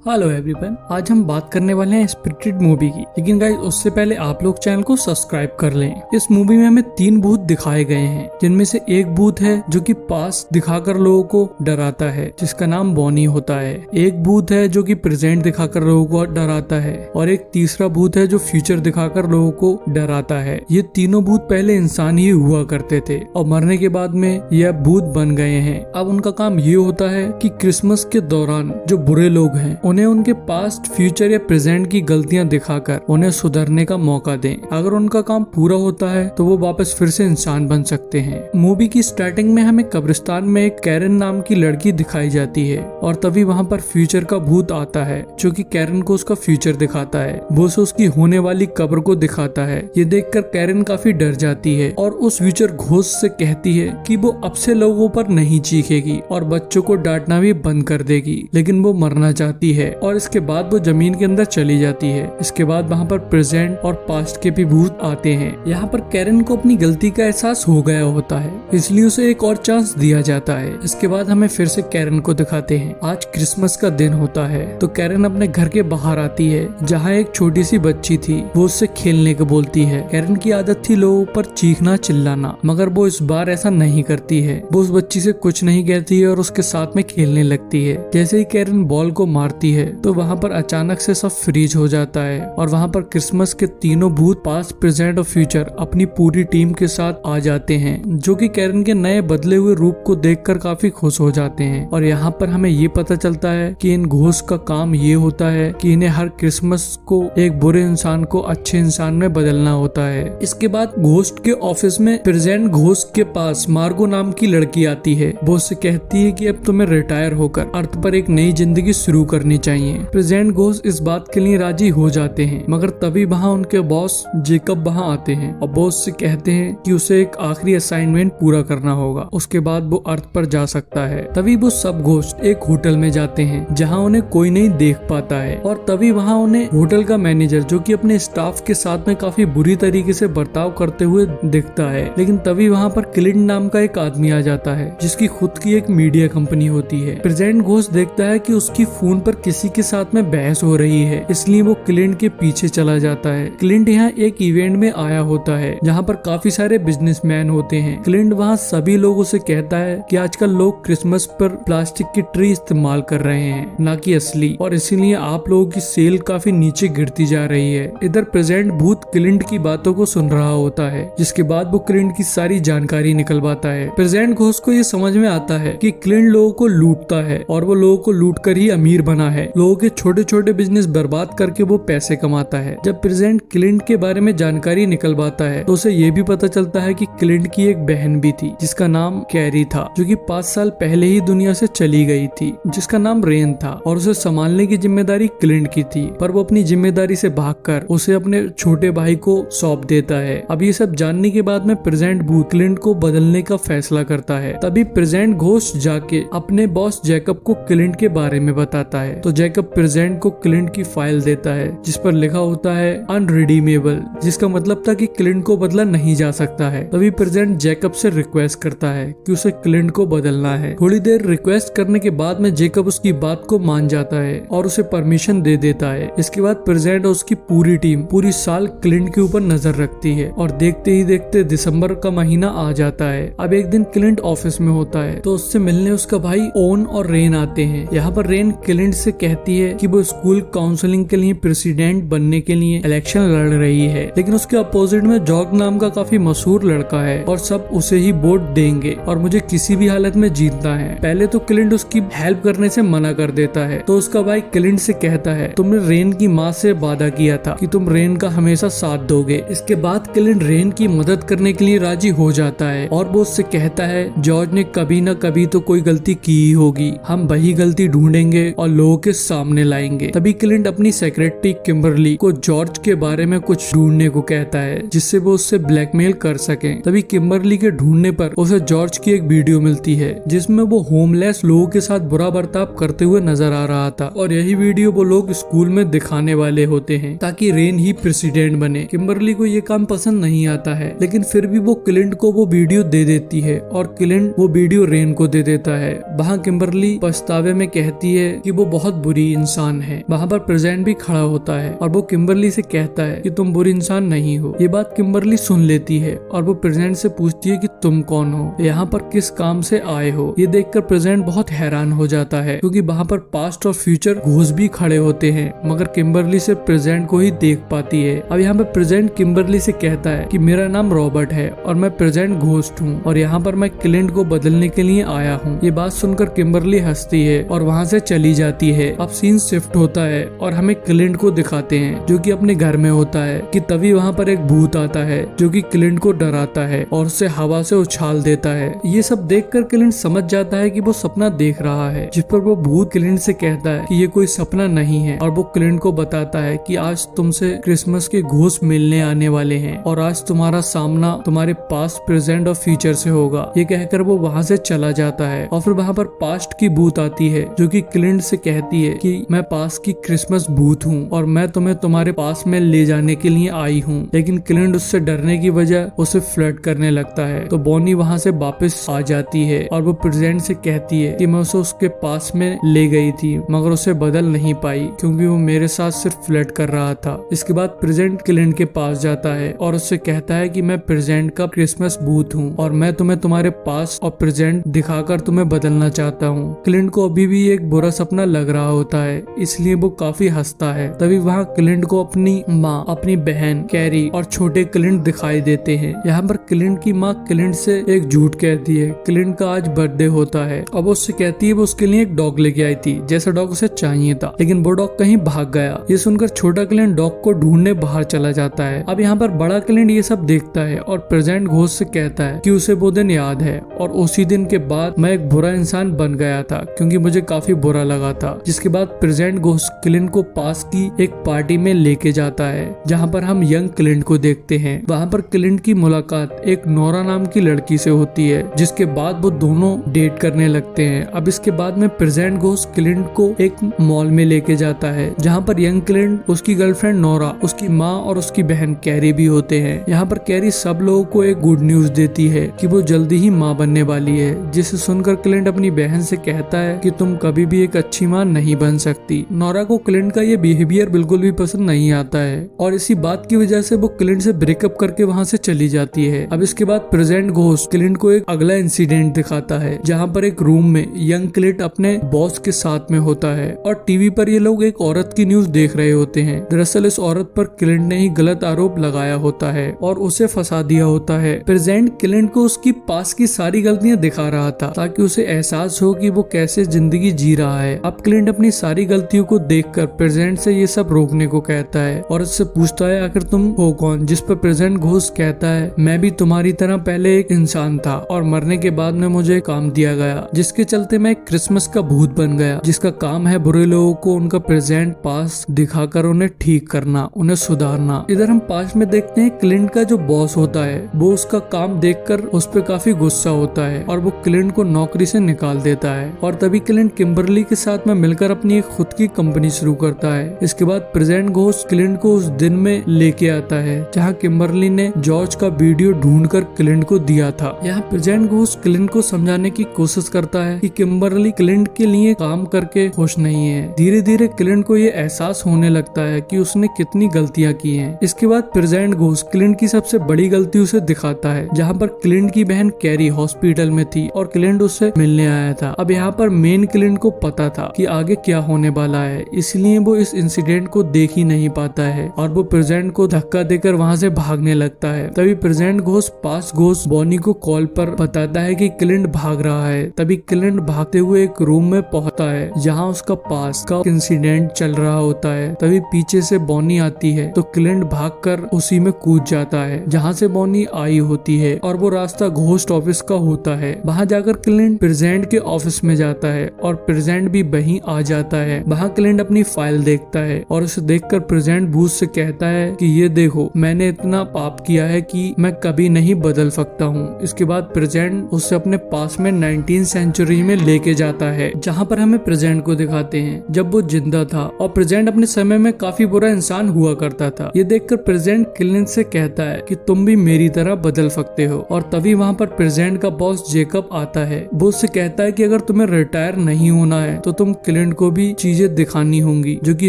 Hello everyone, आज हम बात करने वाले हैं स्पिरिटेड मूवी की। लेकिन गाइस उससे पहले आप लोग चैनल को सब्सक्राइब कर लें। इस मूवी में हमें 3 भूत दिखाए गए हैं, जिनमें से एक भूत है जो कि पास्ट दिखाकर लोगों को डराता है, जिसका नाम बॉनी होता है। एक भूत है जो कि प्रेजेंट दिखाकर लोगों को डराता है, और एक तीसरा भूत है जो फ्यूचर दिखाकर लोगों को डराता है। ये तीनों भूत पहले इंसान ही हुआ करते थे और मरने के बाद में यह भूत बन गए हैं। अब उनका काम ये होता है कि क्रिसमस के दौरान जो बुरे लोग हैं उन्हें उनके पास्ट, फ्यूचर या प्रेजेंट की गलतियां दिखाकर उन्हें सुधरने का मौका दें। अगर उनका काम पूरा होता है तो वो वापस फिर से इंसान बन सकते हैं। मूवी की स्टार्टिंग में हमें कब्रिस्तान में एक कैरन नाम की लड़की दिखाई जाती है, और तभी वहाँ पर फ्यूचर का भूत आता है जो कि कैरन को उसका फ्यूचर दिखाता है। वो उसे उसकी होने वाली कब्र को दिखाता है। ये देखकर कैरन काफी डर जाती है और उस फ्यूचर घोस्ट से कहती है कि वो अब से लोगों पर नहीं चीखेगी और बच्चों को डांटना भी बंद कर देगी। लेकिन वो मरना चाहती है और इसके बाद वो जमीन के अंदर चली जाती है। इसके बाद वहाँ पर प्रेजेंट और पास्ट के भी भूत आते हैं। यहाँ पर कैरन को अपनी गलती का एहसास हो गया होता है, इसलिए उसे एक और चांस दिया जाता है। इसके बाद हमें फिर से कैरन को दिखाते हैं। आज क्रिसमस का दिन होता है तो कैरन अपने घर के बाहर आती है, जहाँ एक छोटी सी बच्ची थी। वो उससे खेलने को बोलती है। कैरन की आदत थी लोगों पर चीखना चिल्लाना, मगर वो इस बार ऐसा नहीं करती है। वो उस बच्ची से कुछ नहीं कहती है और उसके साथ में खेलने लगती है। जैसे ही कैरन बॉल को मारती है तो वहाँ पर अचानक से सब फ्रीज हो जाता है, और वहाँ पर क्रिसमस के तीनों भूत, पास्ट, प्रेजेंट और फ्यूचर, अपनी पूरी टीम के साथ आ जाते हैं, जो कि कैरन के नए बदले हुए रूप को देखकर काफी खुश हो जाते हैं। और यहाँ पर हमें ये पता चलता है कि इन घोस्ट का काम ये होता है कि इन्हें हर क्रिसमस को एक बुरे इंसान को अच्छे इंसान में बदलना होता है। इसके बाद घोस्ट के ऑफिस में प्रेजेंट घोस्ट के पास मार्गो नाम की लड़की आती है। वो उससे कहती है कि अब तुम्हें रिटायर होकर अर्थ पर एक नई जिंदगी शुरू करनी चाहिए। प्रेजेंट घोस्ट इस बात के लिए राजी हो जाते हैं, मगर तभी वहाँ उनके बॉस जेकब वहाँ आते हैं और बॉस से कहते हैं कि उसे एक आखिरी असाइनमेंट पूरा करना होगा, उसके बाद वो अर्थ पर जा सकता है। तभी वो सब घोस्ट एक होटल में जाते हैं जहाँ उन्हें कोई नहीं देख पाता है, और तभी वहाँ उन्हें होटल का मैनेजर, जो कि अपने स्टाफ के साथ में काफी बुरी तरीके से बर्ताव करते हुए दिखता है। लेकिन तभी वहाँ पर क्लिंट नाम का एक आदमी आ जाता है, जिसकी खुद की एक मीडिया कंपनी होती है। प्रेजेंट घोस्ट देखता है कि उसकी फोन पर किसी के साथ में बहस हो रही है, इसलिए वो क्लिंट के पीछे चला जाता है। क्लिंट यहाँ एक इवेंट में आया होता है जहाँ पर काफी सारे बिजनेसमैन होते हैं। क्लिंट वहाँ सभी लोगों से कहता है कि आजकल लोग क्रिसमस पर प्लास्टिक की ट्री इस्तेमाल कर रहे हैं, ना कि असली, और इसीलिए आप लोगों की सेल काफी नीचे गिरती जा रही है। इधर प्रेजेंट भूत क्लिंट की बातों को सुन रहा होता है, जिसके बाद वो क्लिंट की सारी जानकारी निकलवाता है। प्रेजेंट घोस्ट को ये समझ में आता है कि क्लिंट लोगों को लूटता है, और वो लोगों को लूट कर ही अमीर बना है। लोगों के छोटे छोटे बिजनेस बर्बाद करके वो पैसे कमाता है। जब प्रेजेंट क्लिंट के बारे में जानकारी निकलवाता है तो उसे ये भी पता चलता है कि क्लिंट की एक बहन भी थी, जिसका नाम कैरी था, जो कि 5 साल पहले ही दुनिया से चली गई थी, जिसका नाम रेन था, और उसे संभालने की जिम्मेदारी क्लिंट की थी। पर वो अपनी जिम्मेदारी से भागकर उसे अपने छोटे भाई को सौंप देता है। अब ये सब जानने के बाद में प्रेजेंट भूत क्लिंट को बदलने का फैसला करता है। तभी प्रेजेंट घोस्ट जाके अपने बॉस जैकब को क्लिंट के बारे में बताता है, तो जैकब प्रेजेंट को क्लिंट की फाइल देता है, जिस पर लिखा होता है अनरिडीमेबल, जिसका मतलब था कि क्लिंट को बदला नहीं जा सकता है। तभी प्रेजेंट जैकब से रिक्वेस्ट करता है कि उसे क्लिंट को बदलना है। थोड़ी देर रिक्वेस्ट करने के बाद में जैकब उसकी बात को मान जाता है और उसे परमिशन दे देता है। इसके बाद प्रेजेंट और उसकी पूरी टीम पूरी साल क्लिंट के ऊपर नजर रखती है, और देखते ही देखते दिसंबर का महीना आ जाता है। अब एक दिन क्लिंट ऑफिस में होता है तो उससे मिलने उसका भाई ओन और रेन आते हैं। यहाँ पर रेन क्लिंट से कहती है कि वो स्कूल काउंसलिंग के लिए प्रेसिडेंट बनने के लिए इलेक्शन लड़ रही है, लेकिन उसके अपोजिट में जॉर्ज नाम का काफी मशहूर लड़का है, और सब उसे ही वोट देंगे और मुझे किसी भी हालत में जीतना है। पहले तो क्लिंट उसकी हेल्प करने से मना कर देता है, तो उसका भाई क्लिंट से कहता है, तुमने रेन की माँ से वादा किया था कि तुम रेन का हमेशा साथ दोगे। इसके बाद क्लिंट रेन की मदद करने के लिए राजी हो जाता है, और वो उससे कहता है, जॉर्ज ने कभी न कभी तो कोई गलती की ही होगी, हम वही गलती ढूंढेंगे और लोगों के सामने लाएंगे। तभी क्लिंट अपनी सेक्रेटरी किम्बरली को जॉर्ज के बारे में कुछ ढूंढने को कहता है, जिससे वो उससे ब्लैकमेल कर सके। तभी किम्बरली के ढूंढने पर उसे जॉर्ज की एक वीडियो मिलती है, जिसमें वो होमलेस लोगों के साथ बुरा बर्ताव करते हुए नजर आ रहा था, और यही वीडियो वो लोग स्कूल में दिखाने वाले होते हैं ताकि रेन ही प्रेसिडेंट बने। किम्बरली को ये काम पसंद नहीं आता है, लेकिन फिर भी वो क्लिंट को वो वीडियो दे देती है, और क्लिंट वो वीडियो रेन को दे देता है। वहाँ किम्बरली पछतावे में कहती है कि वो बहुत बहुत बुरी इंसान है। वहाँ पर प्रेजेंट भी खड़ा होता है और वो किम्बरली से कहता है कि तुम बुरी इंसान नहीं हो। ये बात किम्बरली सुन लेती है और वो प्रेजेंट से पूछती है कि तुम कौन हो, यहाँ पर किस काम से आए हो। ये देखकर प्रेजेंट बहुत हैरान हो जाता है क्योंकि वहाँ पर पास्ट और फ्यूचर घोस्ट भी खड़े होते हैं, मगर किम्बरली से प्रेजेंट को ही देख पाती है। अब यहाँ पर प्रेजेंट किम्बरली से कहता है कि मेरा नाम रॉबर्ट है और मैं प्रेजेंट घोस्ट हूँ और यहाँ पर मैं क्लिंट को बदलने के लिए आया हूँ। ये बात सुनकर किम्बरली हंसती है और वहाँ से चली जाती है। अब सीन शिफ्ट होता है और हमें क्लिंट को दिखाते हैं जो कि अपने घर में होता है कि तभी वहाँ पर एक भूत आता है जो कि क्लिंट को डराता है और उसे हवा से उछाल देता है। ये सब देखकर क्लिंट समझ जाता है कि वो सपना देख रहा है, जिस पर वो भूत क्लिंट से कहता है कि ये कोई सपना नहीं है और वो क्लिंट को बताता है कि आज तुमसे क्रिसमस के घोस्ट मिलने आने वाले हैं और आज तुम्हारा सामना तुम्हारे पास्ट, प्रेजेंट और फ्यूचर से होगा। ये कहकर वो वहाँ से चला जाता है और फिर वहाँ पर पास्ट की भूत आती है जो कि क्लिंट से कहती है कि मैं पास्ट की क्रिसमस भूत हूँ और मैं तुम्हें तुम्हारे पास में ले जाने के लिए आई हूँ। लेकिन क्लिंट उससे डरने की वजह उसे फ्लर्ट करने लगता है। तो बॉनी वहाँ से वापस आ जाती है और वो प्रेजेंट से कहती है कि मैं उसे उसके पास में ले गई थी मगर उसे बदल नहीं पाई क्योंकि वो मेरे साथ सिर्फ फ्लर्ट कर रहा था। इसके बाद प्रेजेंट क्लिंट के पास जाता है और उससे कहता है कि मैं प्रेजेंट का क्रिसमस भूत हूँ और मैं तुम्हें तुम्हारे पास और प्रेजेंट दिखाकर तुम्हें बदलना चाहता हूँ। क्लिंट को अभी भी एक बुरा सपना लग रहा होता है, इसलिए वो काफी हंसता है। तभी वहाँ क्लिंट को अपनी माँ, अपनी बहन कैरी और छोटे क्लिंट दिखाई देते हैं। यहाँ पर क्लिंट की माँ क्लिंट से एक झूठ कहती है। क्लिंट का आज बर्थडे होता है। अब उससे कहती है वो उसके लिए एक डॉग लेके आई थी जैसा डॉग उसे चाहिए था, लेकिन वो डॉग कहीं भाग गया। ये सुनकर छोटा क्लिंट डॉग को ढूंढने बाहर चला जाता है। अब यहाँ पर बड़ा क्लिंट ये सब देखता है और प्रेजेंट घोस्ट से कहता है कि उसे वो दिन याद है और उसी दिन के बाद मैं एक बुरा इंसान बन गया था क्योंकि मुझे काफी बुरा लगा था। जिसके बाद प्रेजेंट घोस्ट क्लिंट को पास की एक पार्टी में लेके जाता है जहाँ पर हम यंग क्लिंट को देखते हैं। वहाँ पर क्लिंट की मुलाकात एक नोरा नाम की लड़की से होती है, जिसके बाद वो दोनों डेट करने लगते हैं। अब इसके बाद में प्रेजेंट घोस्ट क्लिंट को एक मॉल में लेके जाता है जहाँ पर यंग क्लिंट, उसकी गर्लफ्रेंड नोरा, उसकी माँ और उसकी बहन कैरी भी होते हैं। यहाँ पर कैरी सब लोगों को एक गुड न्यूज देती है कि वो जल्दी ही माँ बनने वाली है, जिसे सुनकर क्लिंट अपनी बहन से कहता है कि तुम कभी भी एक अच्छी माँ नहीं बन सकती। नोरा को क्लिंट का ये बिहेवियर बिल्कुल भी पसंद नहीं आता है और इसी बात की वजह से वो क्लिंट से ब्रेकअप करके वहाँ से चली जाती है। अब इसके बाद प्रेजेंट घोस्ट क्लिंट को एक अगला इंसिडेंट दिखाता है जहाँ पर एक रूम में यंग क्लिंट अपने बॉस के साथ में होता है और टीवी पर ये लोग एक औरत की न्यूज देख रहे होते हैं। दरअसल इस औरत पर क्लिंट ने ही गलत आरोप लगाया होता है और उसे फंसा दिया होता है। प्रेजेंट क्लिंट को उसकी पास की सारी गलतियां दिखा रहा था ताकि उसे एहसास हो कि वो कैसे जिंदगी जी रहा है। अब क्लिंट अपनी सारी गलतियों को देखकर प्रेजेंट से ये सब रोकने को कहता है और उससे पूछता है आखिर तुम हो कौन, जिस पर प्रेजेंट घोस्ट कहता है मैं भी तुम्हारी तरह पहले एक इंसान था और मरने के बाद में मुझे काम दिया गया जिसके चलते मैं क्रिसमस का भूत बन गया, जिसका काम है बुरे लोगों को उनका प्रेजेंट पास दिखाकर उन्हें ठीक करना, उन्हें सुधारना। इधर हम पास में देखते हैं क्लिंट का जो बॉस होता है वो उसका काम देखकर उस पर काफी गुस्सा होता है और वो क्लिंट को नौकरी से निकाल देता है और तभी क्लिंट किम्बरली के साथ में मिलकर अपनी एक खुद की कंपनी शुरू करता है। इसके बाद प्रेजेंट घोस्ट क्लिंट को उस दिन में लेके आता है जहाँ किम्बरली ने जॉर्ज का वीडियो ढूंढकर क्लिंट को दिया था। यहाँ प्रेजेंट घोस्ट क्लिंट को समझाने की कोशिश करता है कि किम्बरली क्लिंट के लिए काम करके खुश नहीं है। धीरे धीरे क्लिंट को ये एहसास होने लगता है कि उसने कितनी गलतियां की हैं। इसके बाद प्रेजेंट घोस्ट क्लिंट की सबसे बड़ी गलती उसे दिखाता है जहाँ पर क्लिंट की बहन कैरी हॉस्पिटल में थी और क्लिंट उससे मिलने आया था। अब यहाँ पर मेन क्लिंट को पता था कि आगे क्या होने वाला है, इसलिए वो इस इंसिडेंट को देख ही नहीं पाता है और वो प्रेजेंट को धक्का देकर वहाँ से भागने लगता है। तभी प्रेजेंट घोस्ट पास घोस्ट बॉनी को कॉल पर बताता है कि क्लिंट भाग रहा है। तभी क्लिंट भागते हुए एक रूम में पहुंचता है जहाँ उसका पास का इंसिडेंट चल रहा होता है। तभी पीछे से बॉनी आती है तो क्लिंट भागकर उसी में कूद जाता है जहाँ से बॉनी आई होती है और वो रास्ता घोस्ट ऑफिस का होता है। वहाँ जाकर क्लिंट प्रेजेंट के ऑफिस में जाता है और प्रेजेंट भी वहीं आ जाता है। वहाँ क्लिंट अपनी फाइल देखता है और उसे देखकर प्रेजेंट भूत से कहता है कि ये देखो मैंने इतना पाप किया है कि मैं कभी नहीं बदल सकता हूँ। इसके बाद प्रेजेंट उसे अपने पास में 19th सेंचुरी में लेके जाता है जहाँ पर हमें प्रेजेंट को दिखाते हैं जब वो जिंदा था और प्रेजेंट अपने समय में काफी बुरा इंसान हुआ करता था। ये देखकर प्रेजेंट क्लिंट से कहता है कि तुम भी मेरी तरह बदल सकते हो और तभी वहाँ पर प्रेजेंट का बॉस जेकब आता है। वो उससे कहता है कि अगर तुम्हें रिटायर नहीं होना है तो तुम क्लिंट क्लिंट को भी चीजें दिखानी होंगी जो कि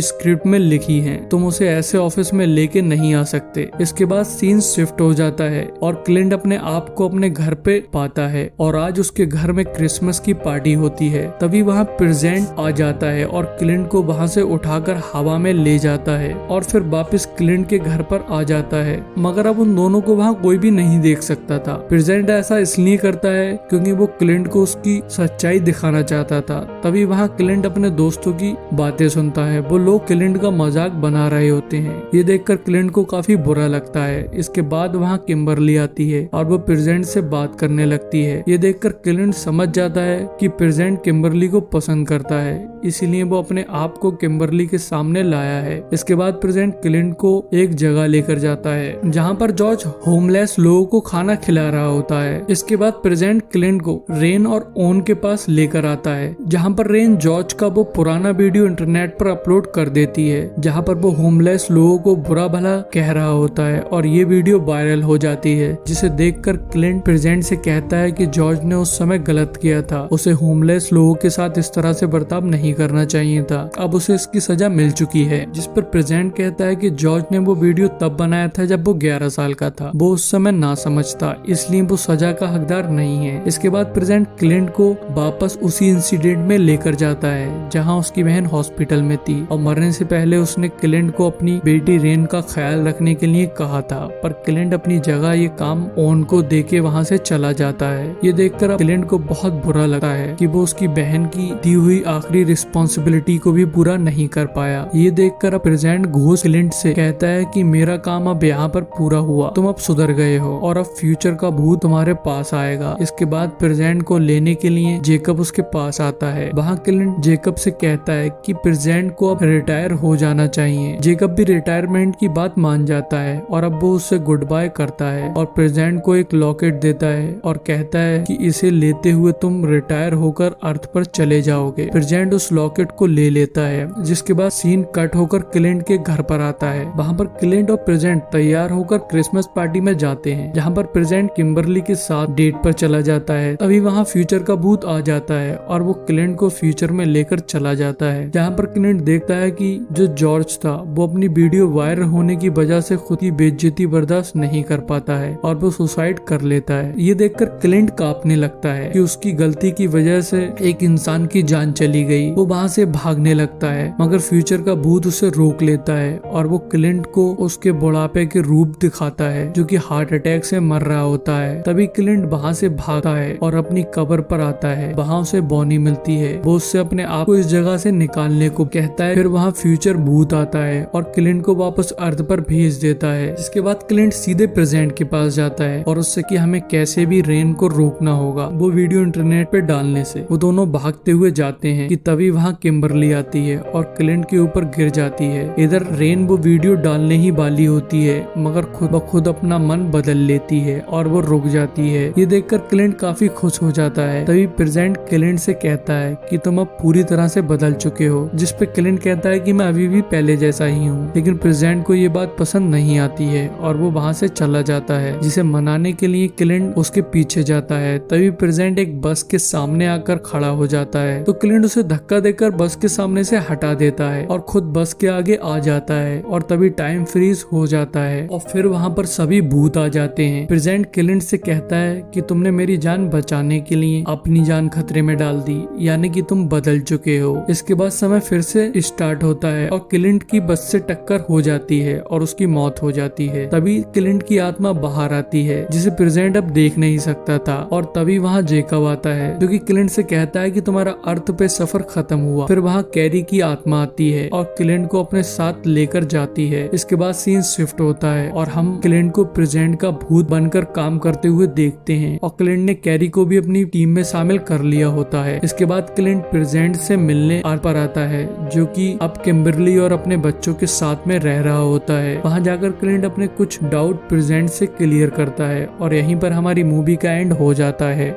स्क्रिप्ट में लिखी हैं। तुम उसे ऐसे ऑफिस में लेके नहीं आ सकते। इसके बाद सीन शिफ्ट हो जाता है और क्लिंट अपने आप को अपने घर पे पाता है और आज उसके घर में क्रिसमस की पार्टी होती है। तभी वहाँ प्रेजेंट आ जाता है और क्लिंट को वहाँ से उठाकर हवा में ले जाता है और फिर वापस क्लिंट के घर पर आ जाता है। मगर अब उन दोनों को वहाँ कोई भी नहीं देख सकता था। प्रेजेंट ऐसा इसलिए करता है क्योंकि वो क्लिंट को उसकी सच्चाई दिखाना चाहता था। तभी वहाँ क्लिंट अपने दोस्तों की बातें सुनता है। वो लोग क्लिंट का मजाक बना रहे होते हैं। ये देखकर क्लिंट को काफी बुरा लगता है। इसके बाद वहाँ किम्बरली आती है और वो प्रेजेंट से बात करने लगती है। ये देखकर क्लिंट समझ जाता है कि प्रेजेंट किम्बरली को पसंद करता है, इसीलिए वो अपने आप को किम्बरली के सामने लाया है। इसके बाद प्रेजेंट क्लिंट को एक जगह लेकर जाता है जहाँ पर जॉर्ज होमलेस लोगों को खाना खिला रहा होता है। इसके बाद प्रेजेंट क्लिंट को रेन और ओन के पास लेकर आता है जहाँ पर रेन जॉर्ज का वो पुराना वीडियो इंटरनेट पर अपलोड कर देती है जहाँ पर वो होमलेस लोगों को बुरा भला कह रहा होता है और ये वीडियो वायरल हो जाती है, जिसे देखकर क्लिंट प्रेजेंट से कहता है कि जॉर्ज ने उस समय गलत किया था। उसे होमलेस लोगों के साथ इस तरह से बर्ताव नहीं करना चाहिए था। अब उसे इसकी सजा मिल चुकी है। जिस पर प्रेजेंट कहता है कि जॉर्ज ने वो वीडियो तब बनाया था जब वो 11 साल का था। वो उस समय ना समझता, इसलिए वो सजा का हकदार नहीं है। इसके बाद प्रेजेंट क्लिंट को वापस उसी इंसिडेंट में लेकर जाता है जहाँ उसकी बहन हॉस्पिटल में थी और मरने से पहले उसने क्लिंट को अपनी बेटी रेन का ख्याल रखने के लिए कहा था, पर क्लिंट अपनी जगह ये काम ओन को देके वहाँ से चला जाता है। ये देखकर अब क्लिंट को बहुत बुरा लगता है कि वो उसकी बहन की दी हुई आखिरी रिस्पॉन्सिबिलिटी को भी पूरा नहीं कर पाया। ये देखकर अब प्रेजेंट घोष क्लिंट से कहता है कि मेरा काम अब यहाँ पर पूरा हुआ, तुम अब सुधर गए हो और अब फ्यूचर का भूत तुम्हारे पास आएगा। इसके बाद प्रेजेंट को लेने के लिए जेकब उसके पास आता है। वहाँ क्लिंट जेकब से कहता है कि प्रेजेंट को अब रिटायर हो जाना चाहिए। जेकब भी रिटायरमेंट की बात मान जाता है और अब वो उससे गुड बाय करता है और प्रेजेंट को एक लॉकेट देता है और कहता है कि इसे लेते हुए तुम रिटायर होकर अर्थ पर चले जाओगे। प्रेजेंट उस लॉकेट को ले लेता है, जिसके बाद सीन कट होकर क्लिंट के घर पर आता है। वहाँ पर क्लिंट और प्रेजेंट तैयार होकर क्रिसमस पार्टी में जाते हैं जहाँ पर प्रेजेंट किम्बरली के साथ डेट पर चला जाता है। तभी वहाँ फ्यूचर का भूत आ जाता है और वो क्लिंट को फ्यूचर में लेकर चला जाता है जहाँ पर क्लिंट देखता है कि जो जॉर्ज था वो अपनी वीडियो वायरल होने की वजह से खुद की बेइज्जती बर्दाश्त नहीं कर पाता है और वो सुसाइड कर लेता है। ये देखकर क्लिंट कांपने लगता है कि उसकी गलती की वजह से एक इंसान की जान चली गई। वो वहाँ से भागने लगता है मगर फ्यूचर का भूत उसे रोक लेता है और वो क्लिंट को उसके बुढ़ापे के रूप दिखाता है जो कि हार्ट अटैक से मर रहा होता है। तभी क्लिंट वहाँ से भागता है और अपनी कब्र पर आता है। वहाँ उसे बॉनी मिलती है। वो उससे अपने आप को इस जगह से निकालने को कहता है। फिर वहाँ फ्यूचर भूत आता है और क्लिंट को वापस अर्थ पर भेज देता है। जिसके बाद क्लिंट सीधे प्रेजेंट के पास जाता है और उससे कि हमें कैसे भी रेन को रोकना होगा वो वीडियो इंटरनेट पे डालने से। वो दोनों भागते हुए जाते हैं कि तभी वहाँ किम्बरली आती है और क्लिंट के ऊपर गिर जाती है। इधर रेन वो वीडियो डालने ही वाली होती है मगर खुद अपना मन बदल लेती है और वो रुक जाती है। ये देखकर क्लिंट काफी खुश हो जाता है। तभी प्रेजेंट क्लिंट से कहता है कि तुम अब पूरी तरह से बदल चुके हो, जिस पे क्लिंट कहता है कि मैं अभी भी पहले जैसा ही हूँ। लेकिन प्रेजेंट को ये बात पसंद नहीं आती है और वो वहाँ से चला जाता है। जिसे मनाने के लिए क्लिंट उसके पीछे जाता है। तभी प्रेजेंट एक बस के सामने आकर खड़ा हो जाता है तो क्लिंट उसे धक्का देकर बस के सामने से हटा देता है और खुद बस के आगे आ जाता है और तभी टाइम फ्रीज हो जाता है और फिर वहाँ पर सभी भूत आ जाते हैं। प्रेजेंट क्लिंट से कहता है कि तुमने मेरी जान बचाने के लिए अपनी जान खतरे में डाल दी, यानी कि तुम बदल चुके हो। इसके बाद समय फिर से स्टार्ट होता है और क्लिंट की बस से टक्कर हो जाती है और उसकी मौत हो जाती है। तभी क्लिंट की आत्मा बाहर आती है जिसे प्रेजेंट अब देख नहीं सकता था और तभी वहाँ जेकब आता है जो कि क्लिंट से कहता है कि तुम्हारा अर्थ पे सफर खत्म हुआ। फिर वहाँ कैरी की आत्मा आती है और क्लिंट को अपने साथ लेकर जाती है। इसके बाद सीन शिफ्ट होता है और हम क्लिंट को प्रेजेंट का भूत बनकर काम करते हुए देखते हैं और क्लिंट ने कैरी को भी अपनी टीम में शामिल कर लिया होता है। इसके बाद क्लिंट प्रेजेंट से मिलने पर आता है जो कि अब किम्बरली और अपने बच्चों के साथ में रह रहा होता है। वहाँ जाकर क्लिंट अपने कुछ डाउट प्रेजेंट से क्लियर करता है और यहीं पर हमारी मूवी का एंड हो जाता है।